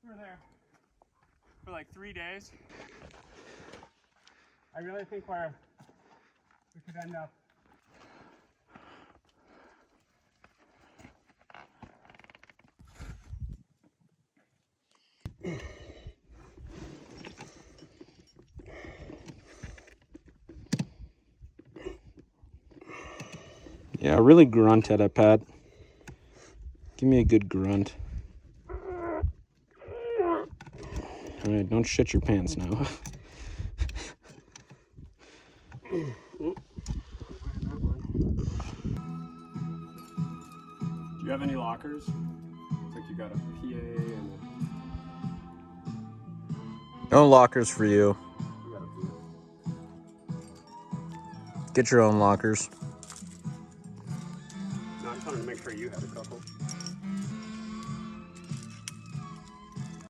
we were there for like 3 days. I really think we could end up Yeah, really grunt at it, Pat. Give me a good grunt. All right, don't shit your pants now. Do you have any lockers? Looks like you got a PA and No lockers for you. you got a PA. Get your own lockers. No, I just wanted to make sure you had a couple.